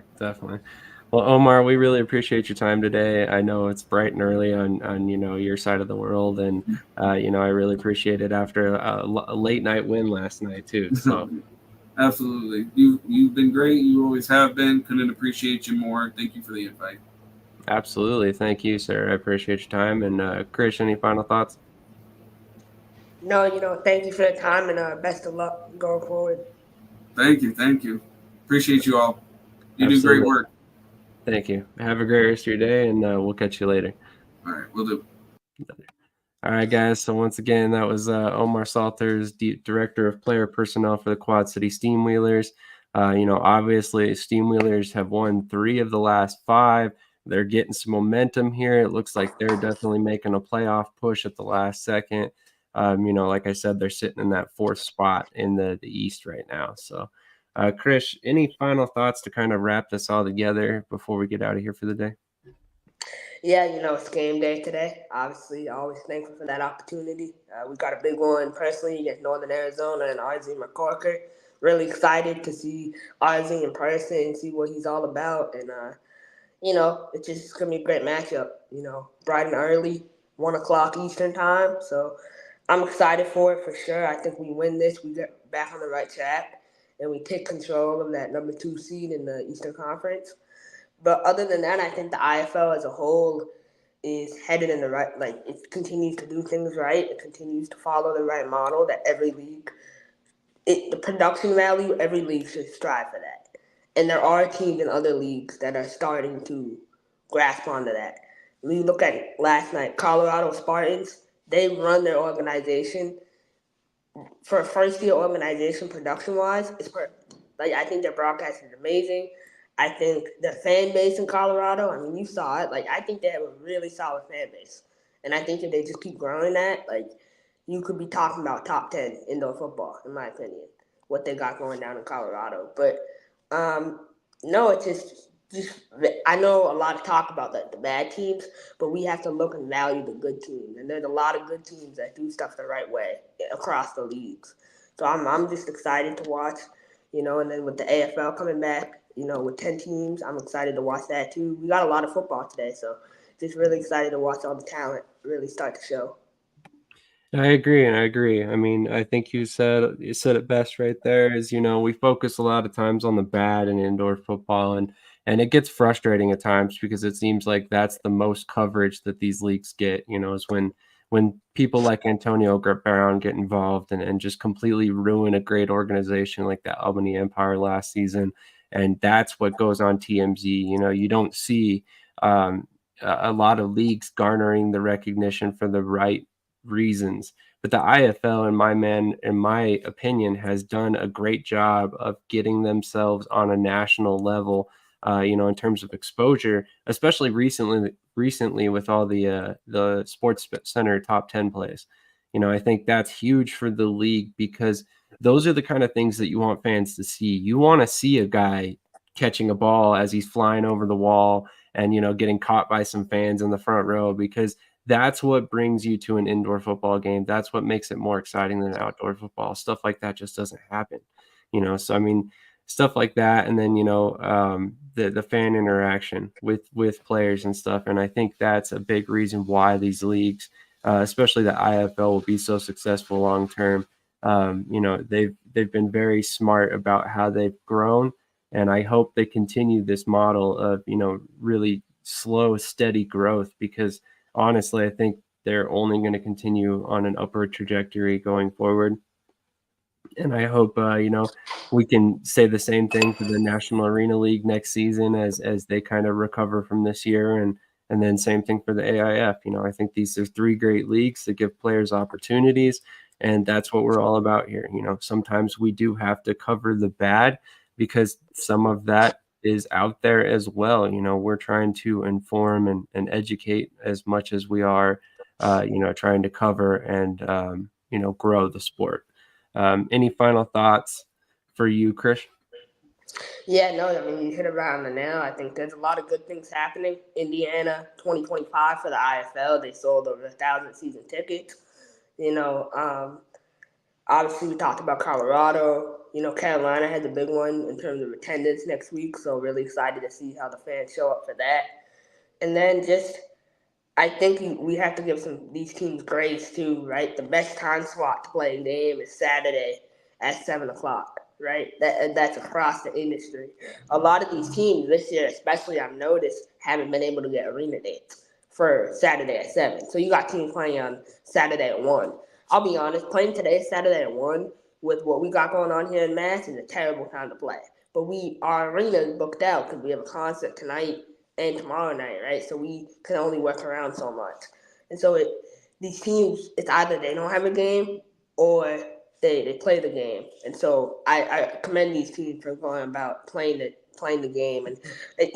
Well, Omar, we really appreciate your time today. I know it's bright and early on your side of the world, and I really appreciate it after a late night win last night too. So, absolutely, you've been great. You always have been. Couldn't appreciate you more. Thank you for the invite. Absolutely, thank you, sir. I appreciate your time. And Chris, any final thoughts? No, thank you for the time and best of luck going forward. Thank you. Appreciate you all. You do great Absolutely. work. Thank you. Have a great rest of your day, and we'll catch you later. All right, we'll do. All right, guys. So once again, that was Omar Saulters, Director of Player Personnel for the Quad City Steamwheelers. Obviously, Steamwheelers have won 3 of the last 5. They're getting some momentum here. It looks like they're definitely making a playoff push at the last second. Like I said, they're sitting in that 4th spot in the East right now. So, Krish, any final thoughts to kind of wrap this all together before we get out of here for the day? Yeah, it's game day today. Obviously, always thankful for that opportunity. We got a big one personally against Northern Arizona and RZ McCorker. Really excited to see RZ in person and see what he's all about. And, it's just going to be a great matchup. Bright and early, 1 o'clock Eastern time. So I'm excited for it for sure. I think we win this. We get back on the right track, and we take control of that number 2 seed in the Eastern Conference. But other than that, I think the IFL as a whole is headed in the right, like it continues to do things right. It continues to follow the right model that every league, the production value, every league should strive for that. And there are teams in other leagues that are starting to grasp onto that. We look at last night, Colorado Spartans, they run their organization for a first-year organization production-wise, it's perfect. Like, I think their broadcast is amazing. I think the fan base in Colorado, I mean, you saw it. Like, I think they have a really solid fan base. And I think if they just keep growing that, like, you could be talking about top 10 indoor football, in my opinion, what they got going down in Colorado. But, no, it's just I know a lot of talk about the bad teams, but we have to look and value the good teams. And there's a lot of good teams that do stuff the right way across the leagues. So I'm just excited to watch, and then with the AFL coming back, with 10 teams, I'm excited to watch that too. We got a lot of football today, so just really excited to watch all the talent really start to show. I agree. I mean, I think you said it best right there is, we focus a lot of times on the bad in indoor football and it gets frustrating at times because it seems like that's the most coverage that these leagues get, is when people like Antonio Brown get involved and just completely ruin a great organization like the Albany Empire last season. And that's what goes on TMZ. You don't see a lot of leagues garnering the recognition for the right reasons. But the IFL, in my opinion, has done a great job of getting themselves on a national level, in terms of exposure, especially recently with all the Sports Center top 10 plays. I think that's huge for the league because those are the kind of things that you want fans to see. You want to see a guy catching a ball as he's flying over the wall and, getting caught by some fans in the front row because that's what brings you to an indoor football game. That's what makes it more exciting than outdoor football. Stuff like that just doesn't happen, So, I mean, stuff like that. And then, the fan interaction with players and stuff. And I think that's a big reason why these leagues, especially the IFL, will be so successful long term. They've been very smart about how they've grown. And I hope they continue this model of, really slow, steady growth because honestly, I think they're only going to continue on an upward trajectory going forward. And I hope, we can say the same thing for the National Arena League next season as they kind of recover from this year. And then same thing for the AIF. I think these are 3 great leagues that give players opportunities. And that's what we're all about here. Sometimes we do have to cover the bad because some of that is out there as well. We're trying to inform and educate as much as we are, trying to cover and, grow the sport. Any final thoughts for you, Krish? Yeah, no, I mean, you hit it right on the nail. I think there's a lot of good things happening. Indiana 2025 for the IFL, they sold over 1,000 season tickets. Obviously, we talked about Colorado. Carolina has a big one in terms of attendance next week, so really excited to see how the fans show up for that. And then I think we have to give these teams grace too, right? The best time slot to play a game is Saturday at 7 o'clock, right? That's across the industry. A lot of these teams this year, especially I've noticed, haven't been able to get arena dates for Saturday at 7. So you got teams playing on Saturday at 1. I'll be honest, playing today, Saturday at 1, with what we got going on here in Mass is a terrible time to play. But our arena is booked out because we have a concert tonight and tomorrow night, right? So we can only work around so much. And so these teams, it's either they don't have a game or they play the game. And so I commend these teams for going about playing the game. And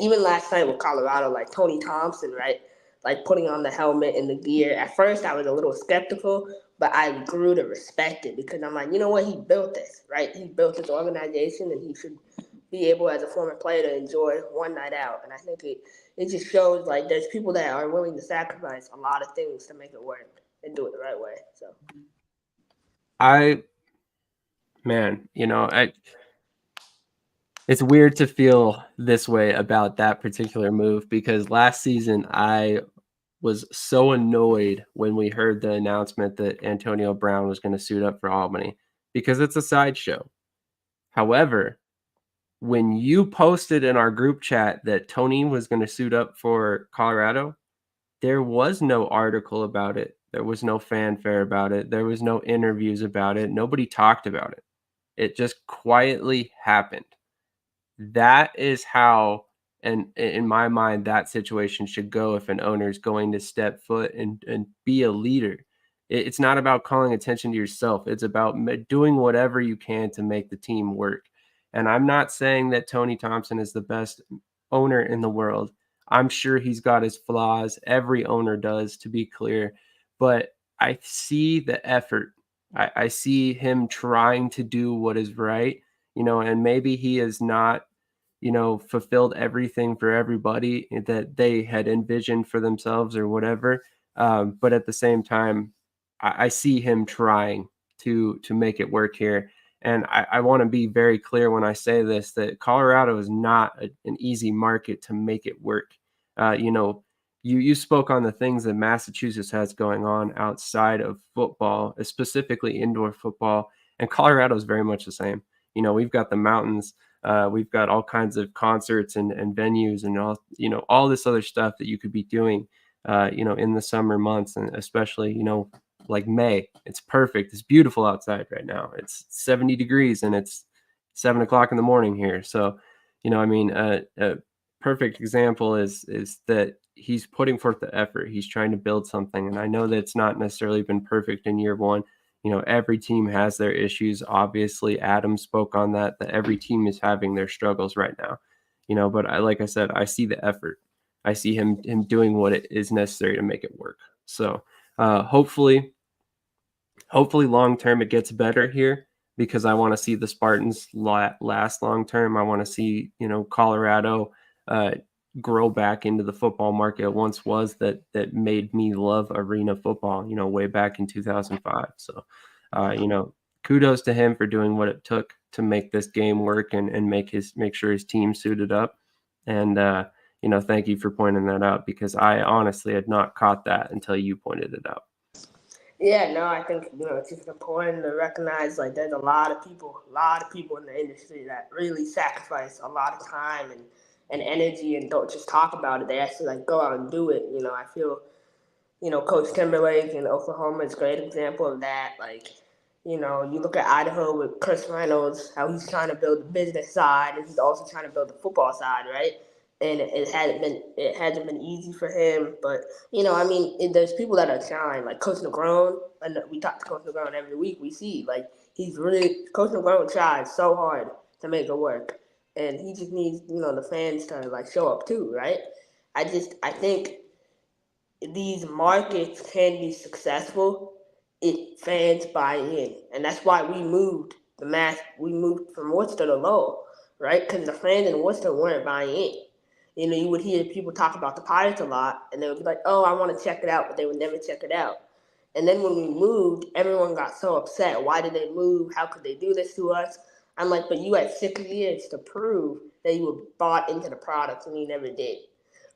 even last night with Colorado, like Tony Thompson, right? Like putting on the helmet and the gear. At first, I was a little skeptical, but I grew to respect it because I'm like, you know what? He built this, right? He built this organization, and he should be able, as a former player, to enjoy one night out. And I think it just shows like there's people that are willing to sacrifice a lot of things to make it work and do it the right way. So, it's weird to feel this way about that particular move because last season I was so annoyed when we heard the announcement that Antonio Brown was going to suit up for Albany because it's a sideshow. However, when you posted in our group chat that Tony was going to suit up for Colorado, there was no article about it. There was no fanfare about it. There was no interviews about it. Nobody talked about it. It just quietly happened. That is how, and in my mind, that situation should go if an owner is going to step foot and be a leader. It's not about calling attention to yourself. It's about doing whatever you can to make the team work. And I'm not saying that Tony Thompson is the best owner in the world. I'm sure he's got his flaws. Every owner does, to be clear. But I see the effort. I see him trying to do what is right, and maybe he is not, fulfilled everything for everybody that they had envisioned for themselves or whatever. But at the same time, I see him trying to make it work here. And I want to be very clear when I say this, that Colorado is not an easy market to make it work. You spoke on the things that Massachusetts has going on outside of football, specifically indoor football, and Colorado is very much the same. We've got the mountains, we've got all kinds of concerts and venues and all this other stuff that you could be doing, in the summer months, and especially, like May. It's perfect. It's beautiful outside right now. It's 70 degrees and it's 7:00 in the morning here. So, a perfect example is that he's putting forth the effort. He's trying to build something. And I know that it's not necessarily been perfect in year one. Every team has their issues. Obviously, Adam spoke on that every team is having their struggles right now. But like I said, I see the effort. I see him doing what it is necessary to make it work. So hopefully long term it gets better here, because I want to see the Spartans last long term. I want to see Colorado grow back into the football market it once was, that made me love arena football, way back in 2005. So kudos to him for doing what it took to make this game work and make sure his team suited up. And thank you for pointing that out, because I honestly had not caught that until you pointed it out. Yeah, no, I think it's just important to recognize like there's a lot of people in the industry that really sacrifice a lot of time and energy and don't just talk about it. They actually like go out and do it. I feel Coach Timberlake in Oklahoma is a great example of that. Like, you look at Idaho with Chris Reynolds, how he's trying to build the business side and he's also trying to build the football side, right? And it hasn't been easy for him, but there's people that are trying, like Coach Negron, and we talk to Coach Negron every week. We see like Coach Negron tries so hard to make it work, and he just needs the fans to like show up too, right? I think these markets can be successful if fans buy in, and that's why we moved from Worcester to Lowell, right? Because the fans in Worcester weren't buying in. You would hear people talk about the Pirates a lot, and they would be like, oh, I want to check it out, but they would never check it out. And then when we moved, everyone got so upset. Why did they move? How could they do this to us? I'm like, but you had 6 years to prove that you were bought into the product, and you never did,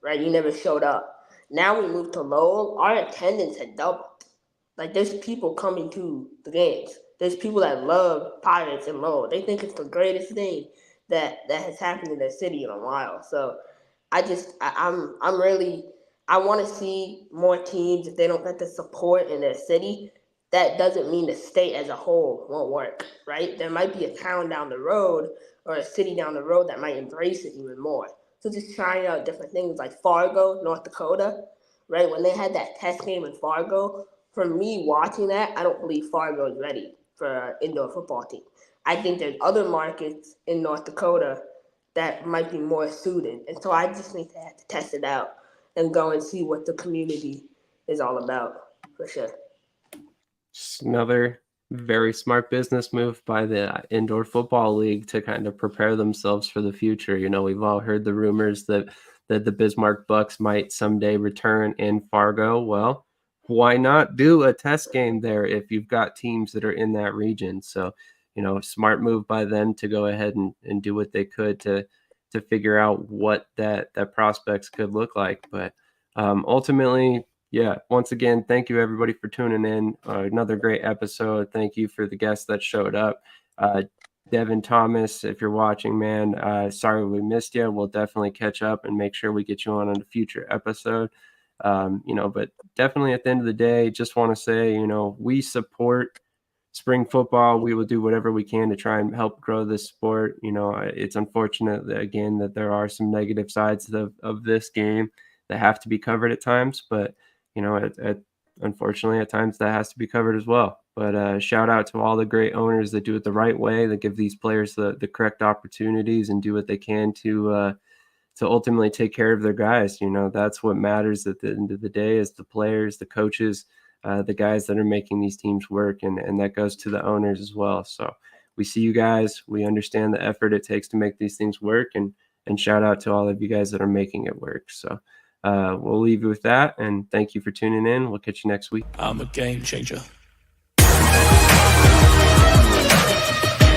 right? You never showed up. Now we moved to Lowell, our attendance had doubled. Like, there's people coming to the games. There's people that love Pirates in Lowell. They think it's the greatest thing that has happened in their city in a while. So I want to see more teams, if they don't get the support in their city, that doesn't mean the state as a whole won't work, right? There might be a town down the road or a city down the road that might embrace it even more. So just trying out different things like Fargo, North Dakota, right? When they had that test game in Fargo, for me watching that, I don't believe Fargo is ready for an indoor football team. I think there's other markets in North Dakota that might be more suited. And so I just think they have to test it out and go and see what the community is all about, for sure. Just another very smart business move by the Indoor Football League to kind of prepare themselves for the future. You know, we've all heard the rumors that the Bismarck Bucks might someday return in Fargo. Well, why not do a test game there if you've got teams that are in that region? So, you know, smart move by them to go ahead and do what they could to figure out what that prospects could look like. But ultimately, yeah, once again, thank you everybody for tuning in. Another great episode. Thank you for the guests that showed up. Devin, Thomas, if you're watching, man, sorry we missed you. We'll definitely catch up and make sure we get you on a future episode. You know, but definitely at the end of the day, just want to say, you know, we support spring football. We will do whatever we can to try and help grow this sport. You know, it's unfortunate that, again, that there are some negative sides of this game that have to be covered at times, but you know, unfortunately, at times that has to be covered as well. But shout out to all the great owners that do it the right way, that give these players the correct opportunities and do what they can to ultimately take care of their guys. You know, that's what matters at the end of the day, is the players, the coaches, the guys that are making these teams work, and that goes to the owners as well. So we see you guys. We understand the effort it takes to make these things work, and shout out to all of you guys that are making it work. So we'll leave you with that, and thank you for tuning in. We'll catch you next week. I'm a game changer.